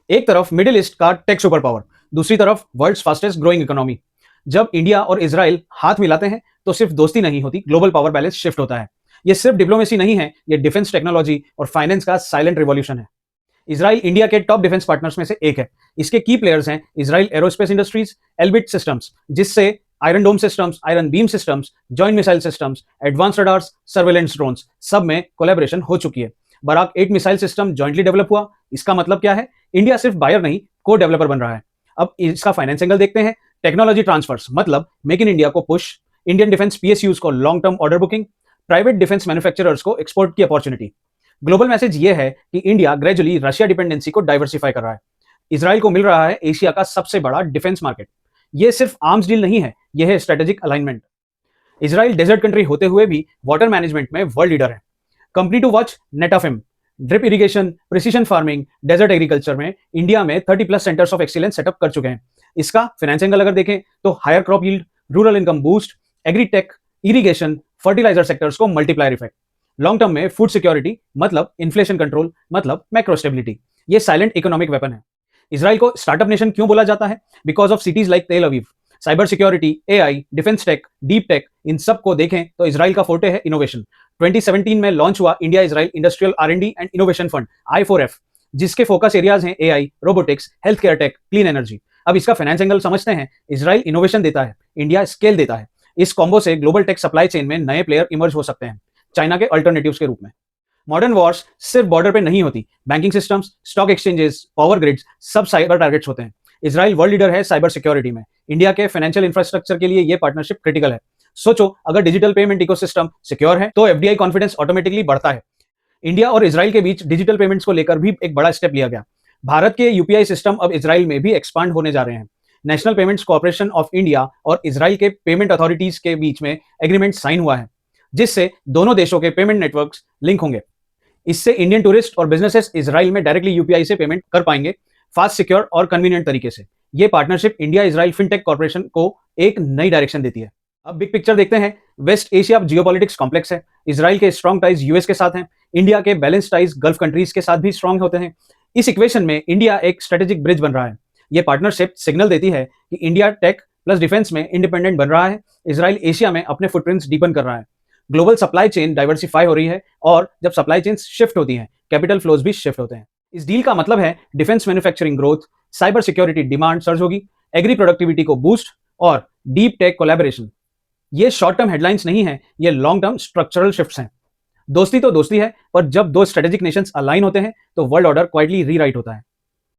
एक तरफ middle east का टेक सुपर पावर, दूसरी तरफ वर्ल्ड्स फास्टेस्ट ग्रोइंग इकोनॉमी। जब इंडिया और इजराइल हाथ मिलाते हैं तो सिर्फ दोस्ती नहीं होती, ग्लोबल पावर बैलेंस शिफ्ट होता है। ये सिर्फ डिप्लोमेसी नहीं है, ये डिफेंस टेक्नोलॉजी और फाइनेंस का साइलेंट रिवॉल्यूशन है। इजराइल इंडिया के टॉप डिफेंस पार्टनर्स में से एक है। इसके की प्लेयर्स हैं Israel aerospace industries, Elbit systems जिससे Iron Dome systems, Iron Beam systems, joint missile systems, advance radars, surveillance drones, सब में कोलैबोरेशन हो चुकी है। Barak 8 missile system jointly develop हुआ। इसका मतलब क्या है? इंडिया सिर्फ बायर नहीं, को डेवलपर बन रहा है। अब इसका फाइनेंस एंगल देखते हैं। टेक्नोलॉजी ट्रांसफर्स मतलब मेक इन इंडिया को पुश, इंडियन डिफेंस पीएसयूज को long term order booking, private defence manufacturers को एक्सपोर्ट की अपॉर्चुनिटी। ग्लोबल मैसेज ये है कि इंडिया ग्रेजुअली रशिया डिपेंडेंसी को डाइवर्सिफाई कर रहा है। इजराइल को मिल रहा है एशिया का सबसे बड़ा डिफेंस मार्केट। ये सिर्फ आर्म्स डील नहीं है, यह है strategic alignment. Israel desert country होते हुए भी वाटर मैनेजमेंट में वर्ल्ड लीडर है। Company to watch Netafim, drip irrigation, precision farming, desert agriculture में इंडिया में 30+ सेंटर्स ऑफ एक्सीलेंस सेटअप कर चुके हैं। इसका फाइनेंस एंगल अगर देखें तो higher crop yield, rural income boost, agritech, irrigation, fertiliser sectors को मल्टीप्लायर इफेक्ट। लॉन्ग टर्म में फूड सिक्योरिटी मतलब इन्फ्लेशन कंट्रोल मतलब मैक्रो स्टेबिलिटी। ये साइलेंट इकोनॉमिक वेपन है। इजराइल को स्टार्टअप नेशन क्यों बोला जाता है? Because of cities like Tel Aviv. Cyber security, AI, defence tech, deep tech, इन सब को देखें तो इजराइल का फोर्टे है इनोवेशन। 2017 में लॉन्च हुआ India Israel industrial R&D and innovation fund I4F, जिसके फोकस एरियाज हैं AI, robotics, health care tech, clean energy. अब इसका फाइनेंस एंगल समझते हैं। इजराइल इनोवेशन देता है, इंडिया स्केल देता है। इस कॉम्बो से ग्लोबल टेक सप्लाई चेन में नए प्लेयर इमर्ज हो सकते हैं, चाइना के अल्टरनेटिव्स के रूप में। मॉडर्न वॉर्स सिर्फ बॉर्डर पे नहीं होती, banking systems, stock exchanges, power grids, सब साइबर टारगेट्स होते हैं। इजराइल वर्ल्ड लीडर है साइबर सिक्योरिटी में। इंडिया के फाइनेंशियल इंफ्रास्ट्रक्चर के लिए यह पार्टनरशिप क्रिटिकल है। सोचो, अगर डिजिटल पेमेंट इकोसिस्टम सिक्योर है तो एफडीआई कॉन्फिडेंस ऑटोमेटिकली बढ़ता है। इंडिया और इजराइल के बीच डिजिटल पेमेंट्स को लेकर भी एक बड़ा स्टेप लिया गया। भारत के यूपीआई सिस्टम अब इजराइल में भी एक्सपांड होने जा रहे हैं। National payments corporation of India और इजराइल के पेमेंट अथॉरिटीज के बीच में एग्रीमेंट साइन हुआ है, जिससे दोनों देशों के पेमेंट नेटवर्क्स लिंक होंगे। इससे इंडियन टूरिस्ट और बिजनेसेस इजराइल में डायरेक्टली यूपीआई से पेमेंट कर पाएंगे, फास्ट, सिक्योर और कन्वीनियंट तरीके से। यह partnership India Israel fintech corporation को एक नई डायरेक्शन देती है। अब बिग पिक्चर देखते हैं। वेस्ट एशिया जियोपॉलिटिक्स कॉम्प्लेक्स है। इजराइल के स्ट्रॉन्ग टाइज यूएस के साथ हैं। इंडिया के बैलेंस टाइज गल्फ कंट्रीज के साथ भी स्ट्रॉन्ग होते हैं। इस इक्वेशन में इंडिया एक स्ट्रेटेजिक ब्रिज बन रहा है। यह पार्टनरशिप सिग्नल देती है कि इंडिया टेक प्लस डिफेंस में इंडिपेंडेंट बन रहा है। इजराइल एशिया में अपने फुटप्रिंट्स डीपन कर रहा है। ग्लोबल सप्लाई चेन डाइवर्सिफाई हो रही है, और जब सप्लाई चेन शिफ्ट होती हैं, कैपिटल फ्लोज भी शिफ्ट होते हैं। इस डील का मतलब है defence manufacturing growth, cyber security demand surge होगी, एग्री प्रोडक्टिविटी को बूस्ट और डीप टेक कोलैबोरेशन। ये शॉर्ट टर्म हेडलाइंस नहीं है, ये लॉन्ग टर्म स्ट्रक्चरल शिफ्ट्स हैं। दोस्ती तो दोस्ती है, पर जब दो स्ट्रेटेजिक नेशंस अलाइन होते हैं तो वर्ल्ड ऑर्डर क्वाइटली रीराइट होता है।